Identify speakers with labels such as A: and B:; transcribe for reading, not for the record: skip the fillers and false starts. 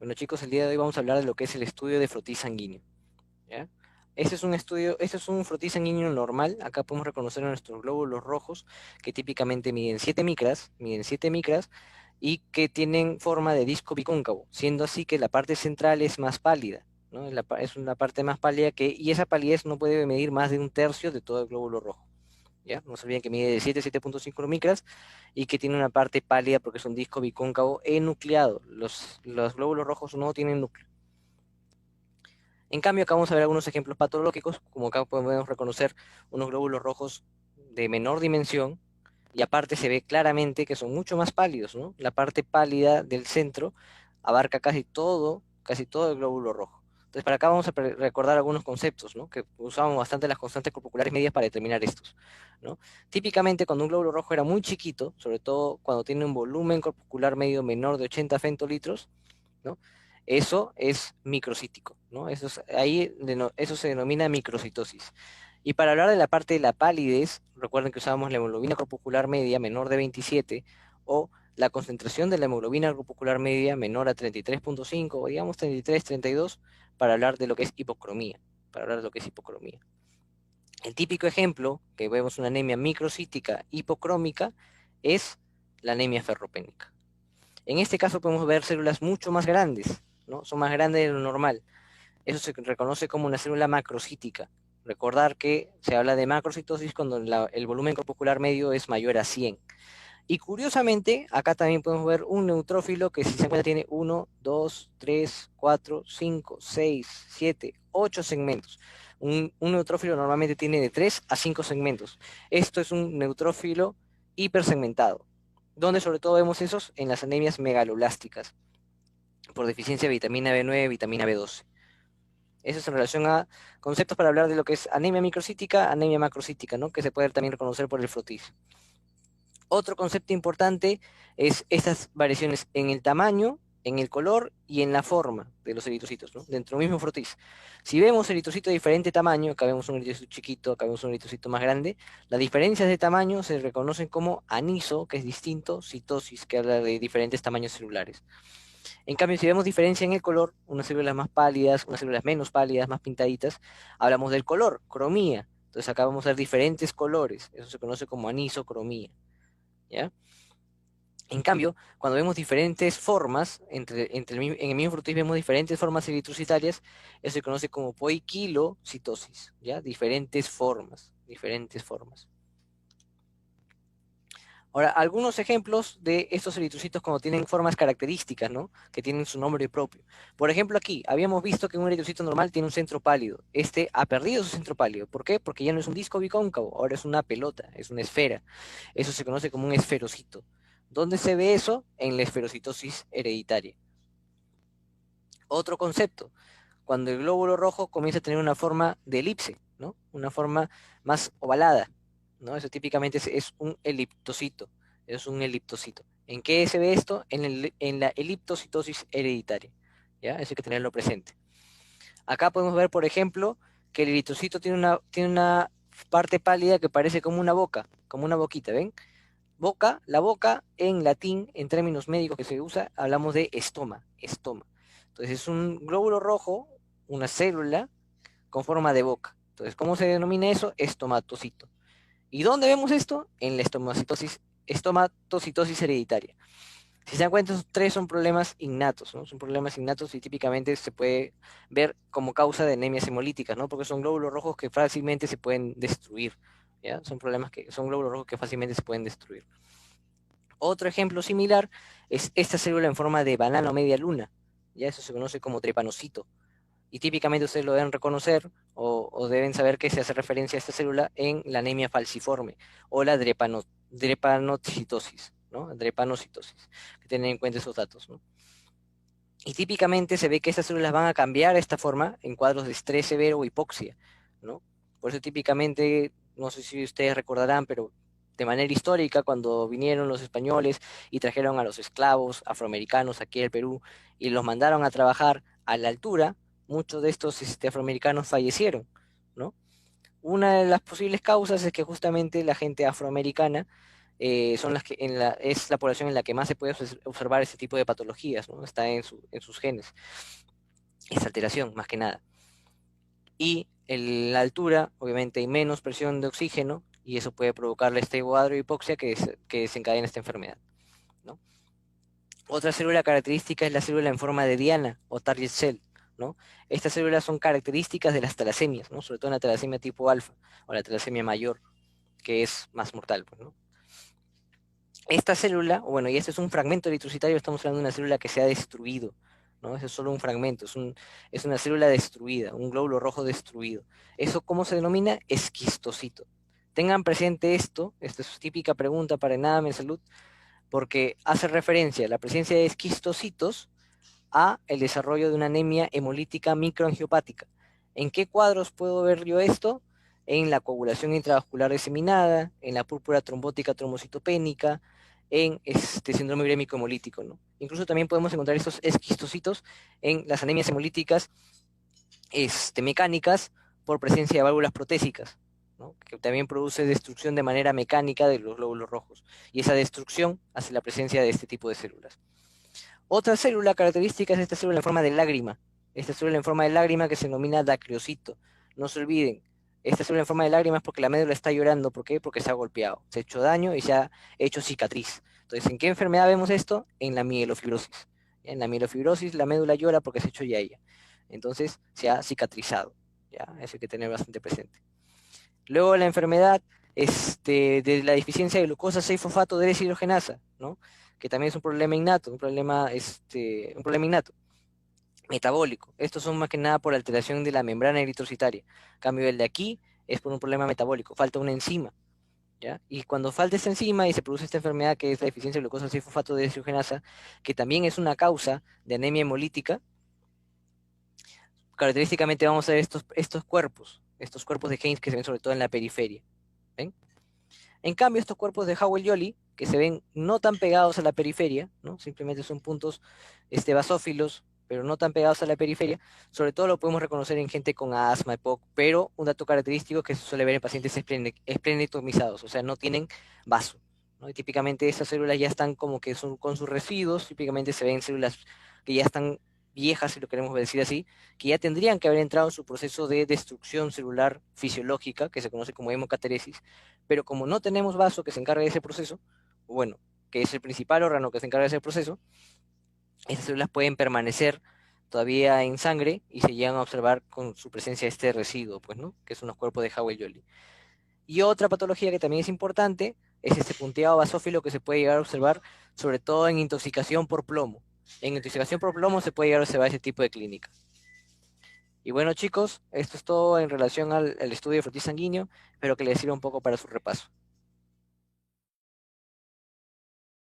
A: Bueno chicos, el día de hoy vamos a hablar de lo que es el estudio de frotis sanguíneo, ¿ya? Este es un frotis sanguíneo normal. Acá podemos reconocer a nuestros glóbulos rojos que típicamente miden 7 micras y que tienen forma de disco bicóncavo, siendo así que la parte central es más pálida, ¿no? Es una parte más pálida y esa palidez no puede medir más de un tercio de todo el glóbulo rojo. ¿Ya? No se olviden que mide de 7,5 micras y que tiene una parte pálida porque es un disco bicóncavo enucleado. Los glóbulos rojos no tienen núcleo. En cambio, acá vamos a ver algunos ejemplos patológicos, como acá podemos reconocer unos glóbulos rojos de menor dimensión, y aparte se ve claramente que son mucho más pálidos, ¿no? La parte pálida del centro abarca casi todo el glóbulo rojo. Entonces, para acá vamos a recordar algunos conceptos, ¿no? Que usamos bastante las constantes corpusculares medias para determinar estos, ¿no? Típicamente, cuando un glóbulo rojo era muy chiquito, sobre todo cuando tiene un volumen corpuscular medio menor de 80 femtolitros, ¿no? Eso es microcítico, ¿no? Eso se denomina microcitosis. Y para hablar de la parte de la palidez, recuerden que usábamos la hemoglobina corpuscular media menor de 27 o la concentración de la hemoglobina corpuscular media menor a 33,5 o digamos 33, 32 para hablar de lo que es hipocromía, para hablar de lo que es hipocromía. El típico ejemplo que vemos una anemia microcítica hipocrómica es la anemia ferropénica. En este caso podemos ver células mucho más grandes, ¿no? Son más grandes de lo normal. Eso se reconoce como una célula macrocítica. Recordar que se habla de macrocitosis cuando el volumen corpuscular medio es mayor a 100. Y curiosamente, acá también podemos ver un neutrófilo que si se encuentra tiene 1, 2, 3, 4, 5, 6, 7, 8 segmentos. Un neutrófilo normalmente tiene de 3 a 5 segmentos. Esto es un neutrófilo hipersegmentado, donde sobre todo vemos esos en las anemias megaloblásticas, por deficiencia de vitamina B9, vitamina B12. Eso es en relación a conceptos para hablar de lo que es anemia microcítica, anemia macrocítica, ¿no? Que se puede también reconocer por el frotis. Otro concepto importante es estas variaciones en el tamaño, en el color y en la forma de los eritrocitos, ¿no? Dentro del mismo frotis. Si vemos eritrocitos de diferente tamaño, acá vemos un eritrocito chiquito, acá vemos un eritrocito más grande, las diferencias de tamaño se reconocen como aniso, que es distinto, citosis, que habla de diferentes tamaños celulares. En cambio, si vemos diferencia en el color, unas células más pálidas, unas células menos pálidas, más pintaditas, hablamos del color, cromía. Entonces acá vamos a ver diferentes colores, eso se conoce como anisocromía, ¿ya? En cambio, cuando vemos diferentes formas, en el mismo frutis vemos diferentes formas eritrocitarias, eso se conoce como poiquilocitosis, ¿ya? Diferentes formas, diferentes formas. Ahora, algunos ejemplos de estos eritrocitos cuando tienen formas características, ¿no? Que tienen su nombre propio. Por ejemplo, aquí habíamos visto que un eritrocito normal tiene un centro pálido. Este ha perdido su centro pálido. ¿Por qué? Porque ya no es un disco bicóncavo, ahora es una pelota, es una esfera. Eso se conoce como un esferocito. ¿Dónde se ve eso? En la esferocitosis hereditaria. Otro concepto, cuando el glóbulo rojo comienza a tener una forma de elipse, ¿no? Una forma más ovalada, ¿no? Eso típicamente es un eliptocito, es un eliptocito. ¿En qué se ve esto? En la eliptocitosis hereditaria, ¿ya? Eso hay que tenerlo presente. Acá podemos ver, por ejemplo, que el eritrocito tiene una parte pálida que parece como una boca, como una boquita, ¿ven? La boca en latín, en términos médicos que se usa, hablamos de estoma. Entonces es un glóbulo rojo, una célula con forma de boca. Entonces, ¿cómo se denomina eso? Estomatocito. ¿Y dónde vemos esto? En la estomatocitosis hereditaria. Si se dan cuenta, esos tres son problemas innatos, ¿no? Son problemas innatos y típicamente se puede ver como causa de anemias hemolíticas, ¿no? Porque son glóbulos rojos que fácilmente se pueden destruir, ¿ya? Son glóbulos rojos que fácilmente se pueden destruir. Otro ejemplo similar es esta célula en forma de banana o media luna. Ya eso se conoce como trepanocito. Y típicamente ustedes lo deben reconocer o deben saber que se hace referencia a esta célula en la anemia falciforme o la drepanocitosis, ¿no? Drepanocitosis. Que tener en cuenta esos datos, ¿no? Y típicamente se ve que estas células van a cambiar esta forma en cuadros de estrés severo o hipoxia, ¿no? Por eso típicamente, no sé si ustedes recordarán, pero de manera histórica, cuando vinieron los españoles y trajeron a los esclavos afroamericanos aquí al Perú y los mandaron a trabajar a la altura, muchos de estos afroamericanos fallecieron, ¿no? Una de las posibles causas es que justamente la gente afroamericana son las que es la población en la que más se puede observar este tipo de patologías, ¿no? Está en sus genes, esa alteración más que nada. Y en la altura, obviamente, hay menos presión de oxígeno y eso puede provocar la esteatohipoxia que desencadena esta enfermedad, ¿no? Otra célula característica es la célula en forma de diana o target cell, ¿no? Estas células son características de las talasemias, ¿no? Sobre todo en la talasemia tipo alfa o la talasemia mayor, que es más mortal, pues, ¿no? Esta célula, bueno, y este es un fragmento eritrocitario, estamos hablando de una célula que se ha destruido, ¿no? Eso es solo un fragmento, es una célula destruida, un glóbulo rojo destruido. ¿Eso cómo se denomina? Esquistocito. Tengan presente esto, esta es típica pregunta para Enadam en salud, porque hace referencia a la presencia de esquistocitos a el desarrollo de una anemia hemolítica microangiopática. ¿En qué cuadros puedo ver yo esto? En la coagulación intravascular diseminada, en la púrpura trombótica trombocitopénica, en este síndrome urémico hemolítico, ¿no? Incluso también podemos encontrar estos esquistocitos en las anemias hemolíticas mecánicas por presencia de válvulas protésicas, ¿no? Que también produce destrucción de manera mecánica de los glóbulos rojos. Y esa destrucción hace la presencia de este tipo de células. Otra célula característica es esta célula en forma de lágrima. Esta célula en forma de lágrima que se denomina dacriocito. No se olviden, esta célula en forma de lágrima es porque la médula está llorando. ¿Por qué? Porque se ha golpeado, se ha hecho daño y se ha hecho cicatriz. Entonces, ¿en qué enfermedad vemos esto? En la mielofibrosis. En la mielofibrosis la médula llora porque se ha hecho yaya. Entonces, se ha cicatrizado. ¿Ya? Eso hay que tener bastante presente. Luego la enfermedad de la deficiencia de glucosa 6-fosfato de deshidrogenasa, ¿no? Que también es un problema innato, un problema innato, metabólico. Estos son más que nada por alteración de la membrana eritrocitaria. En cambio, el de aquí es por un problema metabólico, falta una enzima, ¿ya? Y cuando falta esta enzima y se produce esta enfermedad que es la deficiencia de glucosa 6-fosfato de deshidrogenasa, que también es una causa de anemia hemolítica, característicamente vamos a ver estos cuerpos de Heinz que se ven sobre todo en la periferia. ¿Ven? En cambio, estos cuerpos de Howell-Jolly, que se ven no tan pegados a la periferia, ¿no? Simplemente son puntos basófilos, pero no tan pegados a la periferia, sobre todo lo podemos reconocer en gente con asma, EPOC, pero un dato característico que se suele ver en pacientes esplenectomizados, o sea, no tienen vaso, ¿no? Y típicamente esas células ya están como que son con sus residuos, típicamente se ven células que ya están viejas, si lo queremos decir así, que ya tendrían que haber entrado en su proceso de destrucción celular fisiológica, que se conoce como hemocateresis, pero como no tenemos vaso que se encargue de ese proceso, bueno, que es el principal órgano que se encarga de ese proceso, estas células pueden permanecer todavía en sangre y se llegan a observar con su presencia este residuo, pues, ¿no? Que son los cuerpos de Howell-Jolly. Y otra patología que también es importante es este punteado basófilo que se puede llegar a observar, sobre todo en intoxicación por plomo. En intoxicación por plomo se puede llegar a observar ese tipo de clínica. Y bueno, chicos, esto es todo en relación al estudio de frotis sanguíneo. Espero que les sirva un poco para su repaso.